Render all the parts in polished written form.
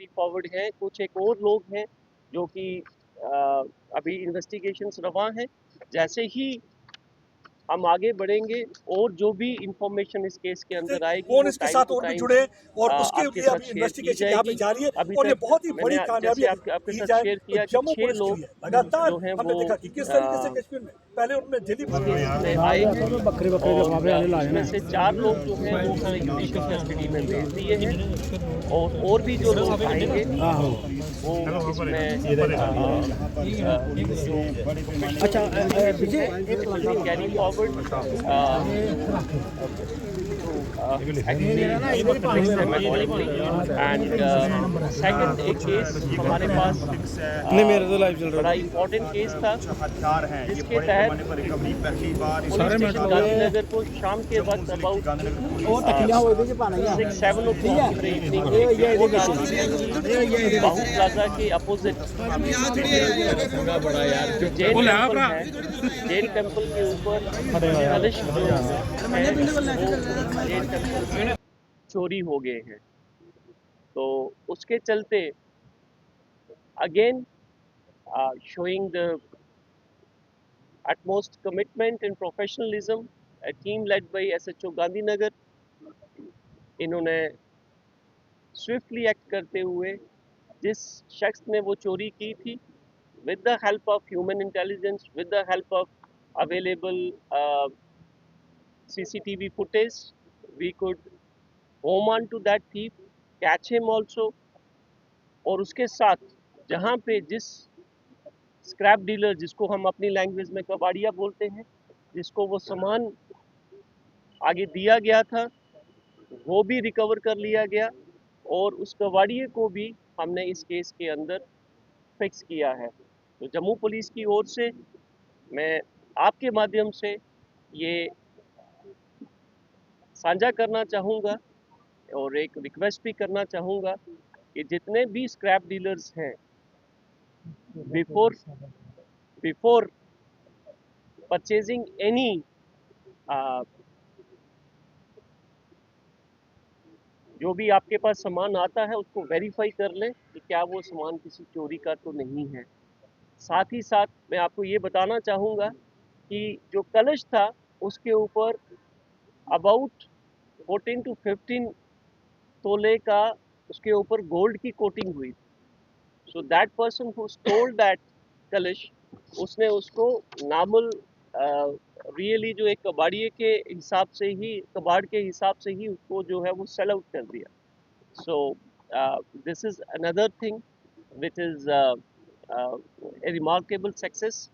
Carry forward हैं, कुछ एक और लोग हैं जो कि अभी इन्वेस्टिगेशंस रवा हैं। जैसे ही हम आगे बढ़ेंगे और जो भी इंफॉर्मेशन इस केस के अंदर आएगी कौन वो इसके टाइम साथ टू और भी टाइम जुड़े और उसके आपके लिए साथ अभी शेयर की इन्वेस्टिगेशन यहाँ पे जाएगी। जारी है अभी और ये तक बहुत ही मैंने बड़ी कामयाबी जैसे आपके की साथ जाए शेयर तो किया कि जम्मू 6 पुलिस के लोग लिए लगातार जो हैं हमने वो देखा कि किस तरीके से कश्मीर में पहले उनमें दिल्ली इस केस में आए हैं और उसमें से 4 लोग जो हैं वो हमने जुडिशियल कस्टडी में भेज दिए हैं और भी जो लोग आएंगे वो इसमें अच्छा विजय कैरी फॉरवर्ड एंड सेकंड एक केस हमारे पास नहीं मेरे तो लाइव चल बड़ा रहा इम्पोर्टेंट केस था हथियार हैं जिसके तहत पुलिस स्टेशन गांधीनगर को शाम के वक्त about 6-7 o'clock in the evening Bahu plaza के अपोजिट जैन टेम्पल के ऊपर कलश जो है वो जैन टेम्पल से चोरी हो गए हैं। तो उसके चलते again showing the utmost commitment and professionalism, a team led by SHO Gandhinagar इन्होंने स्विफ्टली एक्ट करते हुए जिस शख्स ने वो चोरी की थी with the help of human intelligence, with the help of available CCTV footage, we could home on to that thief, catch him also और उसके साथ जहाँ पे जिस स्क्रैप डीलर जिसको हम अपनी लैंग्वेज में कबाड़िया बोलते हैं, जिसको वो सामान आगे दिया गया था वो भी रिकवर कर लिया गया और उस कबाड़िए को भी हमने इस केस के अंदर फिक्स किया है। तो जम्मू पुलिस की ओर से मैं आपके माध्यम से ये साझा करना चाहूँगा और एक रिक्वेस्ट भी करना चाहूँगा कि जितने भी स्क्रैप डीलर्स हैं बिफोर परचेजिंग एनी जो भी आपके पास सामान आता है उसको वेरीफाई कर लें कि क्या वो सामान किसी चोरी का तो नहीं है। साथ ही साथ मैं आपको ये बताना चाहूँगा कि जो कलश था उसके ऊपर अबाउट 14 to 15 तोले का उसके ऊपर गोल्ड की कोटिंग हुई थी। So that person who stole that कलश उसने उसको नॉर्मल रियली जो एक कबाड़िए के हिसाब से ही कबाड़ के हिसाब से ही उसको जो है वो सेल आउट कर दिया। So this is another thing which is a remarkable success.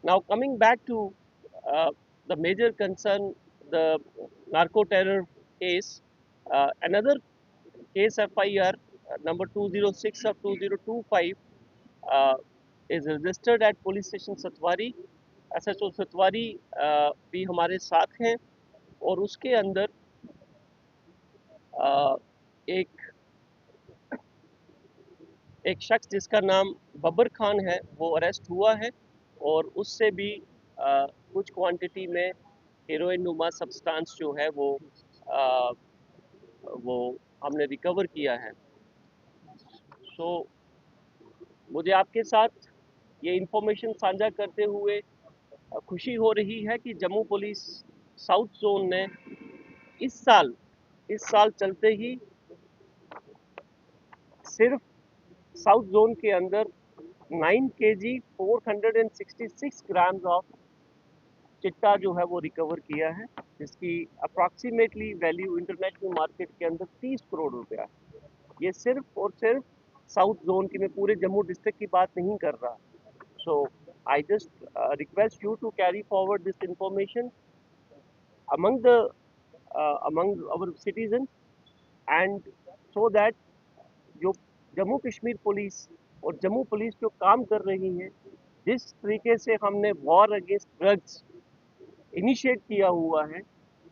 Now coming back to the major concern, the narco terror case, another case FIR number 206 of 2025 uh, is registered at police station Satwari. SHO सतवारी भी हमारे साथ हैं और उसके अंदर एक शख्स जिसका नाम बबर खान है वो अरेस्ट हुआ है और उससे भी कुछ क्वांटिटी में हेरोइन नुमा सब्सटेंस जो है वो हमने रिकवर किया है। सो मुझे आपके साथ ये इंफॉर्मेशन साझा करते हुए खुशी हो रही है कि जम्मू पुलिस साउथ जोन ने इस साल चलते ही सिर्फ साउथ जोन के अंदर 9 kg 466 ग्राम्स ऑफ चिट्टा जो है वो रिकवर किया है जिसकी अप्रॉक्सीमेटली वैल्यू इंटरनेशनल मार्केट के अंदर 30 करोड़ रुपया है। ये सिर्फ और सिर्फ साउथ जोन की, मैं पूरे जम्मू डिस्ट्रिक्ट की बात नहीं कर रहा। So I just request you to carry forward this information among the among our citizens and so that जो जम्मू कश्मीर पुलिस और जम्मू पुलिस जो काम कर रही है, जिस तरीके से हमने वॉर अगेंस्ट ड्रग्स इनिशिएट किया हुआ है,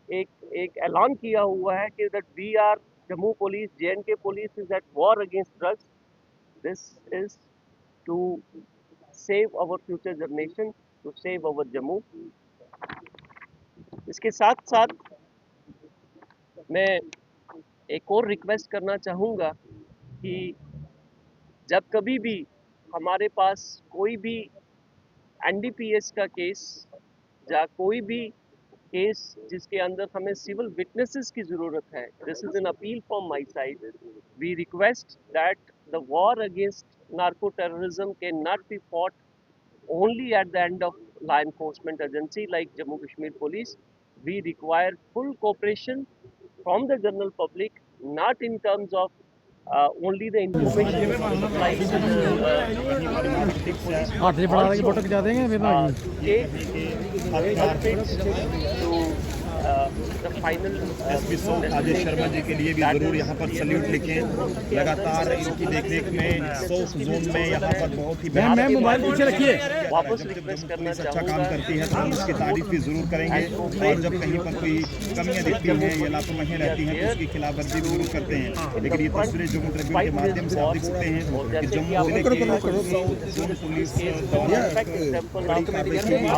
एक ऐलान किया हुआ है कि that we are Jammu police JNK police is at war against drugs. This is to save our future generation, to save our Jammu. इसके साथ साथ मैं एक और रिक्वेस्ट करना चाहूँगा कि जब कभी भी हमारे पास कोई भी एनडीपीएस का केस या कोई भी केस जिसके अंदर हमें सिविल विटनेसेस की जरूरत है, this is an appeal from my side. We request that the war against narco terrorism can not be fought only at the end of law enforcement agency like Jammu Kashmir Police. We require full cooperation from the general public, not in terms of only the information supplied to the police, हाथ से but बढ़ा के also photo खिंचा देंगे फिर ना take efforts to the final SP Rajesh Sharma ji के लिए भी जरूर यहाँ पर सल्यूट लिखें। लगातार इनकी देखरेख में साउथ जोन में यहाँ पर बहुत ही मैम मोबाइल पीछे रखिए। वापस रिक्वेस्ट करना अच्छा काम करती है तो हम उसकी तारीफ भी जरूर करेंगे, और जब कहीं पर कोई कमियां दिखती हैं या लापरवाहियां रहती हैं तो उसकी खिलाफवर्जी जरूर करते हैं। लेकिन ये तस्वीरें जम्मू ट्रिब्यून के माध्यम से आप देख सकते हैं कि जम्मू जिले के साउथ जोन पुलिस द्वारा बड़ी कार्रवाई की गई है।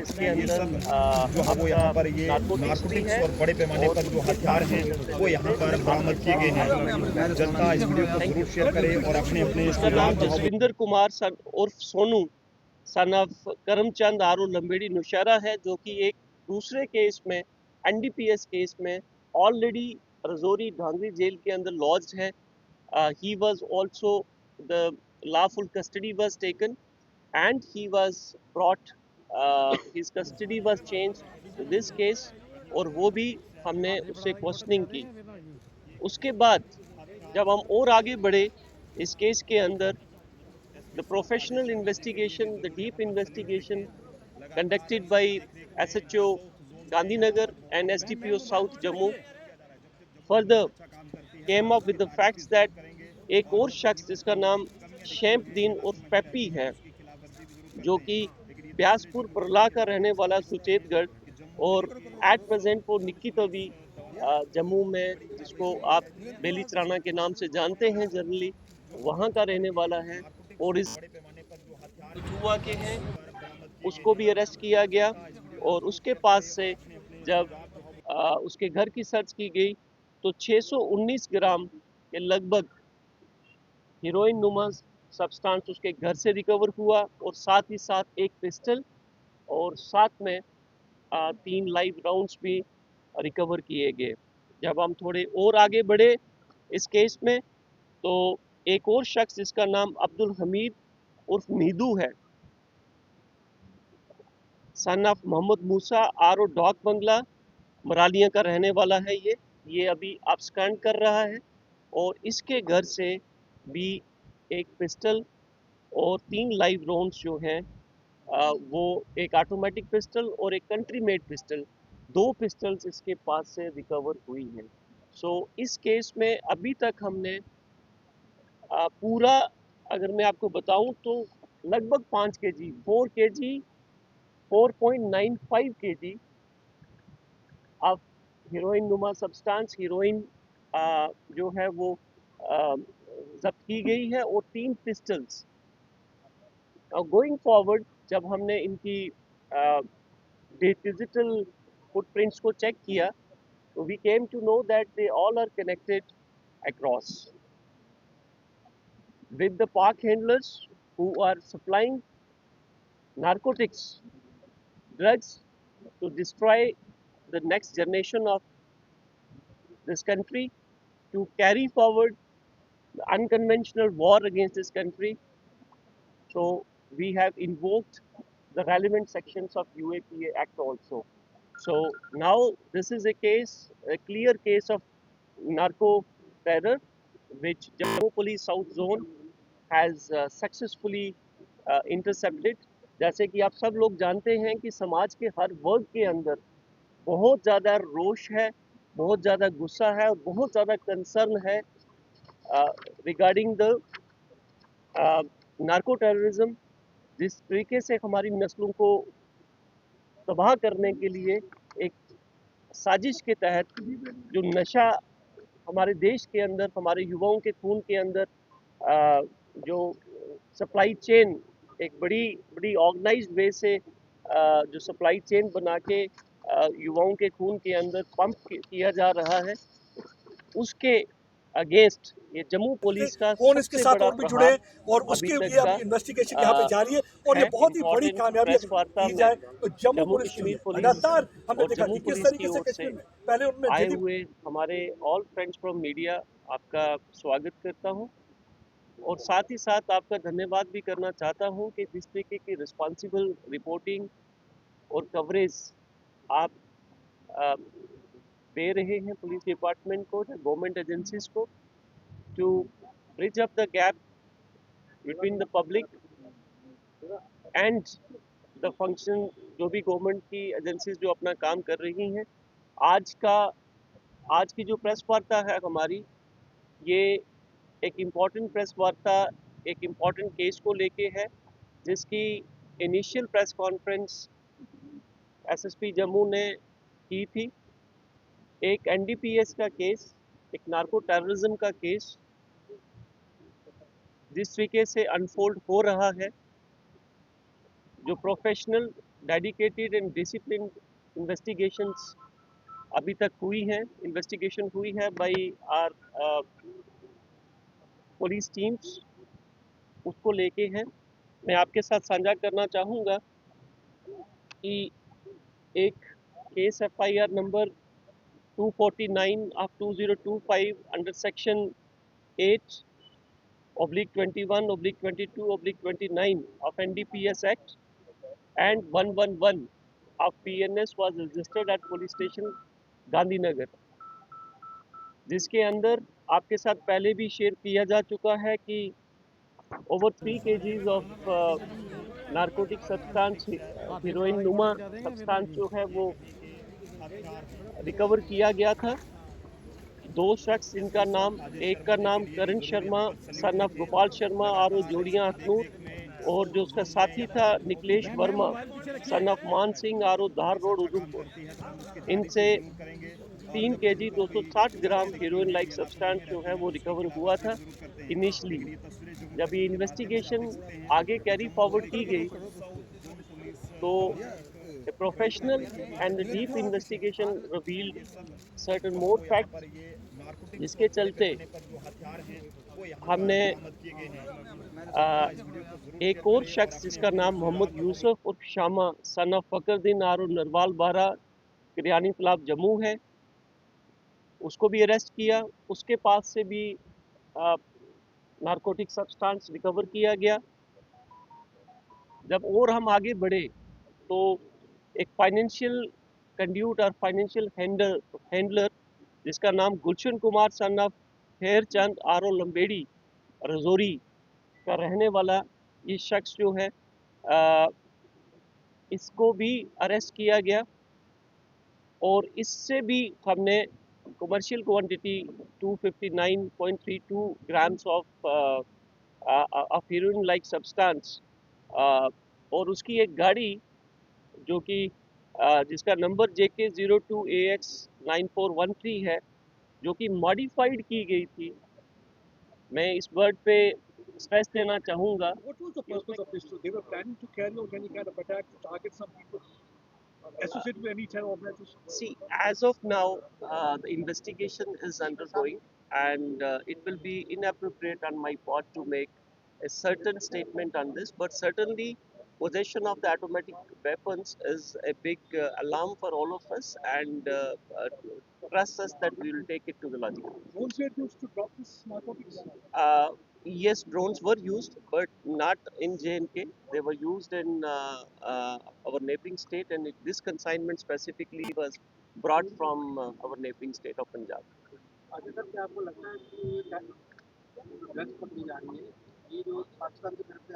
इसके ये अंदर सब जो है वो यहाँ पर ये नारकोटिक्स और बड़े पैमाने पर जो हथियार हैं वो यहाँ पर बरामद किए गए हैं। जनता इस वीडियो को जरूर शेयर करे और अपने अपने इसका नाम जसविंदर कुमार सन उर्फ सोनू सन ऑफ करमचंद आरो लंबेड़ी नौशहरा है, जो कि एक दूसरे केस में एनडीपीएस केस में ऑलरेडी रजौरी ढांगरी जेल के अंदर लॉज्ड है। He was also the lawful custody was taken and he was brought his custody was changed to this case, और वो भी हमने उससे क्वेश्चनिंग की। उसके बाद जब हम और आगे बढ़े इस केस के अंदर, the professional investigation, the deep investigation conducted by SHO Gandhinagar and SDPO South Jammu further came up with the facts that एक और शख्स जिसका नाम शैम्पदीन उर्फ पेप्पी है, जो कि ब्यासपुर परला का रहने वाला सुचेतगढ़ और एट प्रेजेंट वो निक्की तवी जम्मू में, जिसको आप बेली चराना के नाम से जानते हैं जनरली, वहाँ का रहने वाला है और इस जुआ के हैं, उसको भी अरेस्ट किया गया। और उसके पास से जब उसके घर की सर्च की गई तो 619 ग्राम के लगभग हीरोइन नुमा सब्सटेंस उसके घर से रिकवर हुआ, और साथ ही साथ एक पिस्टल और साथ में 3 लाइव राउंड्स भी रिकवर किए गए। जब हम थोड़े और आगे बढ़े इस केस में तो एक और शख्स जिसका नाम अब्दुल हमीद उर्फ मीदू है, son of Mohammed Musa R O Dak Bangla Maralia का रहने वाला है। ये अभी अब्सकॉन्ड कर रहा है, और इसके घर से भी एक पिस्टल और 3 लाइव राउंड्स जो हैं वो एक ऑटोमेटिक पिस्टल और एक कंट्री मेड पिस्टल, 2 पिस्टल्स इसके पास से रिकवर हुई हैं। सो इस केस में अभी तक हमने पूरा, अगर मैं आपको बताऊं तो लगभग 5 KG 4 KG 4.95 KG of heroine नुमा सब्सटेंस हीरोइन जो है वो जब्त की गई है, और 3 पिस्टल्स। गोइंग फॉरवर्ड जब हमने इनकी डिजिटल फुटप्रिंट्स को चेक किया तो we came to know that they all are connected across with the park handlers who are supplying narcotics, drugs to destroy the next generation of this country, to carry forward the unconventional war against this country. So we have invoked the relevant sections of UAPA Act also. So now this is a case, a clear case of narco terror, which Jammu Police South Zone has successfully intercepted। जैसे कि आप सब लोग जानते हैं कि समाज के हर वर्ग के अंदर बहुत ज़्यादा रोष है, बहुत ज़्यादा गुस्सा है और बहुत ज़्यादा कंसर्न है रिगार्डिंग द नार्को टेररिज्म। जिस तरीके से हमारी नस्लों को तबाह करने के लिए एक साजिश के तहत जो नशा हमारे देश के अंदर, हमारे युवाओं के खून के अंदर जो सप्लाई चेन एक बड़ी ऑर्गेनाइज्ड वे से जो सप्लाई चेन बना के युवाओं के खून के अंदर पंप किया जा रहा है, उसके अगेंस्ट ये जम्मू पुलिस का कौन इसके सबसे साथ बड़ा और भी जुड़े प्रहार हैं और अभी उसके तक लिए का अभी इन्वेस्टिगेशन यहाँ पे जारी है और ये है। बहुत ही बड़ी इम्पोर्टेंट कामयाबी प्रेस अगर वार्ता की में जाए तो जम्मू जम्मू पुलिस कश्मीर पुलिस लगातार हमने और देखा जम्मू कि किस पुलिस की तरीके से ओर से कश्मीर में पहले उन्होंने आए जेडी हुए हमारे ऑल फ्रेंड्स फ्रॉम मीडिया आपका स्वागत करता हूं और साथ ही साथ आपका धन्यवाद भी करना चाहता हूं कि जिस तरीके की रिस्पॉन्सिबल रिपोर्टिंग और कवरेज आप अ, दे रहे हैं पुलिस डिपार्टमेंट को, गवर्नमेंट एजेंसीज को, to bridge up the gap between the public and the function जो भी गवर्नमेंट की एजेंसीज जो अपना काम कर रही हैं। आज का आज की जो प्रेस वार्ता है हमारी, ये एक इम्पॉर्टेंट प्रेस वार्ता एक इम्पॉर्टेंट केस को लेके है, जिसकी initial press conference SSP Jammu ने की थी। एक एनडीपीएस का केस, एक नार्को टेररिज्म का केस जिस तरीके से अनफोल्ड हो रहा है, जो professional dedicated and discipline investigations अभी तक हुई है, इन्वेस्टिगेशन हुई है बाई आर पुलिस टीम्स, उसको लेके है। मैं आपके साथ साझा करना चाहूँगा कि एक case FIR number 249 of 2025 under section 8/21/22/29 of NDPS Act and 111 of PNS was registered at police station Gandhinagar, जिसके अंदर आपके साथ पहले भी शेयर किया जा चुका है कि over 3 kgs of narcotic substance heroine नुमा सब्सटेंस जो है वो रिकवर किया गया था। दो शख्स जिनका नाम, एक का नाम Karan Sharma son of Gopal Sharma R Jodiyan Akhnoor, और जो उसका साथी था Niklesh Verma son of Maan Singh R Dhar road Udhampur, इनसे 3 kg 260 gram heroin like substance जो है वो रिकवर हुआ था इनिशली। जब ये इन्वेस्टिगेशन आगे कैरी फॉरवर्ड की गई तो a professional and a deep investigation revealed certain more facts, जिसके चलते हमने एक और शख्स जिसका नाम मोहम्मद यूसुफ उर्फ Shama son of Fakhruddin R Narwal Bara Kiryani तालाब जम्मू है, उसको भी अरेस्ट किया। उसके पास से भी नारकोटिक सब्सटेंस रिकवर किया गया। जब और हम आगे बढ़े तो एक फाइनेंशियल कंड्यूट और फाइनेंशियल हैंडलर जिसका नाम Gulshan Kumar son of Her Chand R Lamberi Rajouri का रहने वाला ये शख्स जो है इसको भी अरेस्ट किया गया और इससे भी हमने commercial quantity 259.32 grams of heroine like substance और उसकी एक गाड़ी जो कि जिसका नंबर JK02AX9413 है, जो कि मॉडिफाइड की गई थी। मैं इस वर्ड पे स्ट्रेस देना चाहूँगा। What was the purpose of this? They were planning to carry out any kind of attack to target some people associated with any terror organization? See, as of now, the investigation is undergoing, and it will be inappropriate on my part to make a certain statement on this. But certainly, possession of the automatic weapons is a big alarm for all of us, and trust us that we will take it to the logical. Drones were used to drop this narcotics? Uh, yes, drones were used, but not in J&K. They were used in our neighboring state, and this consignment specifically was brought from our neighboring state of Punjab. आगे तक क्या आपको लगता है कि drugs पकड़ी जा रही है ये जो पाकिस्तान की तरफ से